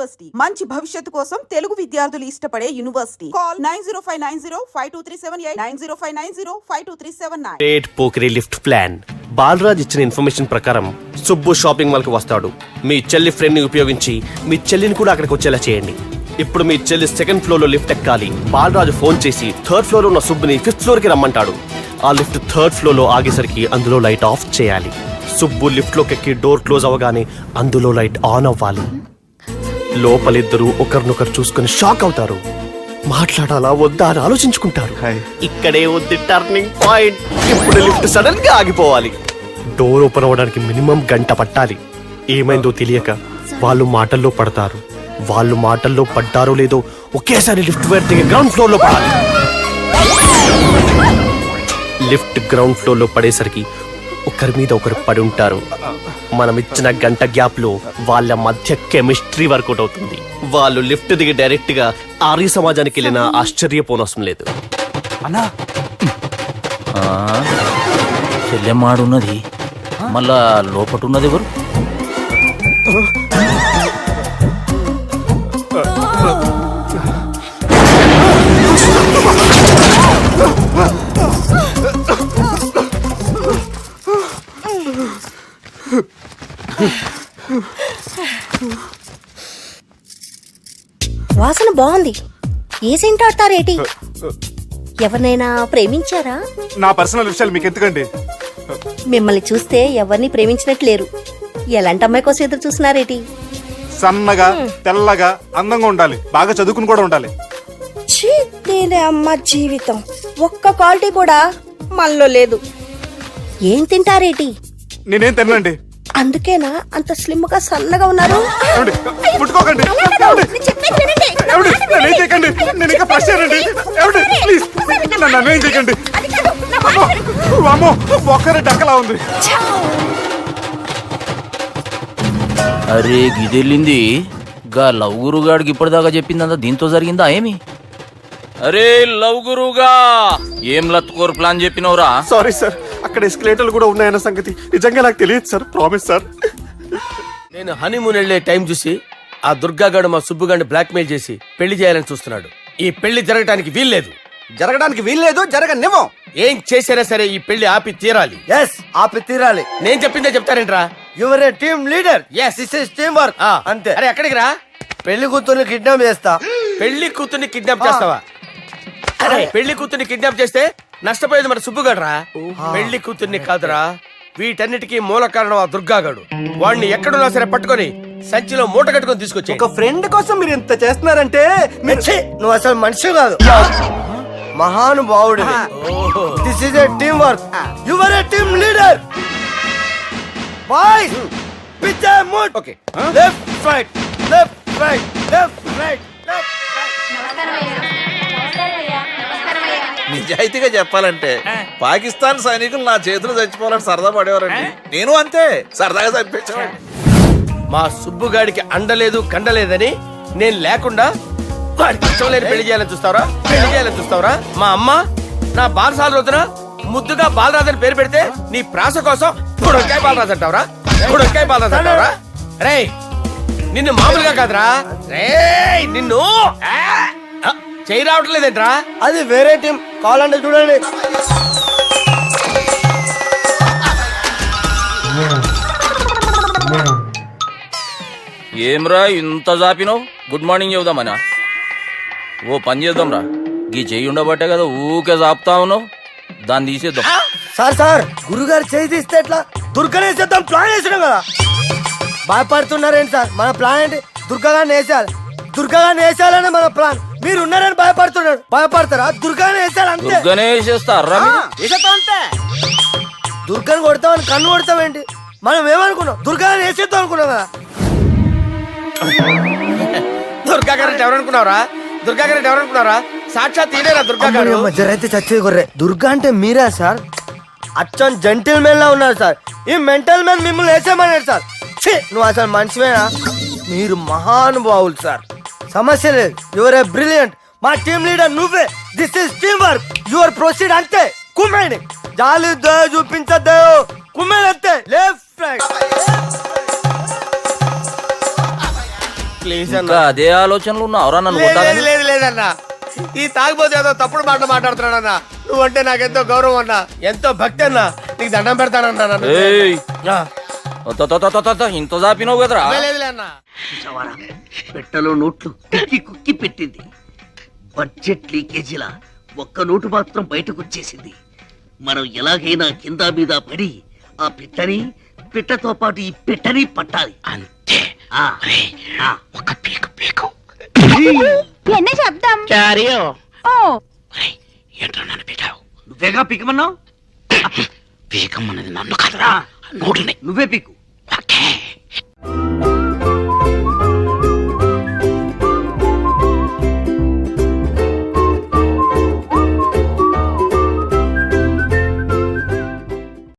University మంచి భవిష్యత్తు కోసం తెలుగు విద్యార్థులు ఇష్టపడే university. Call 9059052378 9059052379. Great పోకరీ lift plan. Balraj ఇచ్చిన ఇన్ఫర్మేషన్ ప్రకారం సుబ్బు షాపింగ్ మాల్ కి వస్తాడు. మీ చెల్లి ఫ్రెండ్ ని ఉపయోగించి మీ చెల్లిని కూడా అక్కడికి వచ్చేలా చేయండి. ఇప్పుడు మీ చెల్లి సెకండ్ ఫ్లోర్ లో లిఫ్ట్ ఎక్కాలి. బాలరాజు ఫోన్ చేసి థర్డ్ ఫ్లోర్ లో ఉన్న సుబ్బుని ఫిఫ్త్ ఫ్లోర్ కి రమ్మంటాడు. ఆ లిఫ్ట్ థర్డ్ ఫ్లోర్ లో ఆగేసరికి అందులో లైట్ ఆఫ్ చేయాలి. సుబ్బు లిఫ్ట్ లోకి ఎక్కి డోర్ క్లోజ్ అవగానే అందులో లైట్ ఆన్ అవ్వాలి. లోపలిద్దరూ ఒకరినొకరు చూసుకుని షాక్ అవుతారు. మాట్లాడాలా వద్దా అని ఆలోచించుకుంటారు. ఇక్కడే ఉంది టర్నింగ్ పాయింట్. ఇప్పుడు లిఫ్ట్ సడన్ గా ఆగిపోవాలి. డోర్ ఓపెన్ అవ్వడానికి మినిమం గంట పట్టాలి. ఏమైందో తెలియక వాళ్ళు మాటల్లో పడతారు. వాళ్ళు మాటల్లో పడ్డారో లేదో ఒకేసారి లిఫ్ట్ దిగి గ్రౌండ్ ఫ్లోర్ లో పడాలి. లిఫ్ట్ గ్రౌండ్ ఫ్లోర్ లో పడేసరికి ఒకరి మీద ఒకరు పడి ఉంటారు. మనం ఇచ్చిన గంట గ్యాప్ లో వాళ్ళ మధ్య కెమిస్ట్రీ వర్కౌట్ అవుతుంది. వాళ్ళు లిఫ్ట్ దిగి డైరెక్ట్ గా ఆర్య సమాజానికి వెళ్ళినా ఆశ్చర్యపోనవసరం లేదు. అన్నా చెల్లెమ్మాడున్నది, మళ్ళా లోపటున్నది ఎవరు? వాసన బాగుంది. ఏ సెంట్ ఆడతారేటి? ఎవరినైనా ప్రేమించారా? నా పర్సనల్ విషయాలు మీకు ఎందుకండి? మిమ్మల్ని చూస్తే ఎవరిని ప్రేమించినట్లేరు. ఎలాంటి అమ్మాయి కోసం ఎదురు చూస్తున్నారేటి? సన్నగా తెల్లగా అందంగా ఉండాలి, బాగా చదువుకుని కూడా ఉండాలి. ఛీ, దీని అమ్మ జీవితం ఒక్క క్వాలిటీ కూడా మనలో లేదు. ఏం తింటారేటి? నేనేం తినండి. అందుకేనా అంత స్లిమ్ గా సన్నగా ఉన్నారు? ముట్టుకోకండి, నేనేం చేయకండి. నేను ఇంకా ఫ్రెష్ అయ్యానండి. ప్లీజ్ నన్ను ఏం చేయకండి. అమ్మో ఒక్కరే డక్కలా ఉంది. అరే గిదెళ్ళింది గా లవ్ గురుగాడికి ఇప్పటిదాకా చెప్పిందంతా దీంతో జరిగిందా ఏమి? అరే లవ్ గురుగా ఏం లత్కోర్ ప్లాన్ చెప్పినవురా? సారీ సార్, అక్కడ ఎస్కలేటర్లు కూడా ఉన్నాయన్న సంగతి నిజంగా నాకు తెలియదు సార్. Promise sir. నేను హనీమూన్ వెళ్లే టైం చూసి ఆ దుర్గాగాడు మా సుబ్బుగాడిని బ్లాక్మెయిల్ చేసి పెళ్లి చేయాలని చూస్తున్నాడు. ఈ పెళ్లి జరగటానికి వీల్లేదు. జరగనివ్వం. ఏం చేసినా సరే ఈ పెళ్లి ఆపి తీరాలి. ఆపి తీరాలి. నేను చెప్పిందే చెప్తారేంట్రా? Your a team leader. Yes. This is team work. అంతే. అరే ఎక్కడికి రా? పెళ్లి కూతుర్ని కిడ్నాప్ చేస్తా. పెళ్లి కూతుర్ని కిడ్నాప్ చేస్తావా? అరే పెళ్లి కూతుర్ని కిడ్నాప్ చేస్తే నష్టపోయేది మన సుబ్బుగాడురా. పెళ్లి కూతుర్ని కాదురా, వీటన్నిటికీ మూల కారణం ఆ దుర్గాగాడు. వాడిని ఎక్కడున్నా సరే పట్టుకొని సంచిలో మూట కట్టుకొని తీసుకొచ్చి. ఒక ఫ్రెండ్ కోసం మీరు ఇంత చేస్తున్నారంటే నువ్వు అసలు మనిషి కాదు, మహానుభావుడు. This is a team work. Your a team leader. Boys pitch A mood. Okay, left right left right left right left right. నిజాయితీగా చెప్పాలంటే పాకిస్తాన్ సైనికులు నా చేతులు చచ్చిపోవాలని సరదా పడేవారండి. నేను అంతే సరదాగా చంపించేవాడిని. మా సుబ్బుగాడికి అండలేదు కండలేదని నేను లేకుండా వాడికి ఇష్టం లేని పెళ్లి చేయాలని చూస్తావరా? పెళ్లి చేయాలని చూస్తావరా? మా అమ్మ నా బాలసాల రోజున ముద్దుగా బాలరాజు అని పేరు పెడితే నీ ప్రాస కోసం గుడొక్కాయ బాలరాజు అంటావరా? గుడొక్కాయ బాలరాజు అంటావరా? రే నిన్ను మామూలుగా కాదురా, రే నిన్ను చేయి రావట్లేదేంట్రా? అది వేరే టీం. కావాలంటే చూడండి. ఏమ్రా ఇంత జాపినావు? Good morning చెబుదామనా? ఓ పని చేద్దాం రా, గీ చెయ్యి ఉండబట్టే కదా ఊకే జాపుతా ఉన్నావు. దాన్ని తీసేద్దాం. సార్ గురుగారు చేయి తీస్తే ఎట్లా? దుర్గనేసేద్దాం ప్లాన్ వేసినాం కదా. భయపడుతున్నారేంటి సార్? మన ప్లాన్ ఏంటి? దుర్గాగాన్ని వేసేయాలి. దుర్గాగాన్ని వేసేయాలని మన ప్లాన్. మీరు ఉన్నారని భయపడుతున్నాడు. భయపడతారా? దుర్గాని వేసేయాలి అంతే. దుర్గనే వేసేస్తారా? దుర్గాని కొడతామని కన్ను కొడతామేంటి? మనం ఏమనుకున్నాం? దుర్గాని వేసేద్దాం అనుకున్నాం కదా. దుర్గా గారు ఎవరనుకున్నారా? దుర్గా గారు ఎవరనుకున్నారా? సాక్షాత్ ఈయనేరా దుర్గా గారు. జరైతే చచ్చేది గొర్రె. దుర్గా అంటే మీరా సార్? అచ్చం జెంటిల్ మెన్ లా ఉన్నారు సార్. ఈ మెంటల్ మెన్ మిమ్మల్ని వేసేమన్నాడు సార్. నువ్వు అసలు మనిషివేనా? మీరు మహానుభావులు సార్. సమస్య లేదు. Your a brilliant. మా టీమ్ లీడర్ నువ్వే. This is team work. Your proceed అంతే. కుమ్మేయండి. జాలి దయ చూపించద్దు. కుమ్మేయండి అంతే. Left right. ప్లీజ్ ఇంకా అదే ఆలోచనలు ఉన్నావురా నన్ను కొట్టాలని? లేదు లేదన్నా, ఈ తాగిపోతే ఏదో తప్పుడు మాట మాట్లాడుతున్నాడన్నా. నువ్వంటే నాకెంతో గౌరవం అన్నా, ఎంతో భక్తి అన్నా. నీకు దండం పెడతానన్నా నన్ను. ఏయ్, ఆ, ఇంత దాపినావు కదరా? లేదులే అన్నా. పెట్టలో నోట్లు కుక్కి కుక్కి పెట్టింది. బడ్జెట్ లీకేజీలా ఒక్క నోటు మాత్రం బయటకొచ్చేసింది. మనం ఎలాగైనా కింద మీద పడి ఆ పిట్టతో పాటు ఈ పెట్టని పట్టాలి. అంతే. ఒక పీకు పీకు என்ன శబ్దం? ఓ ఏంట్రా నన్ను పీకావు? నువ్వేగా పీకమన్నావు. పీకమన్నది నన్ను కదరా, నోట్లని. నువ్వే పీకు.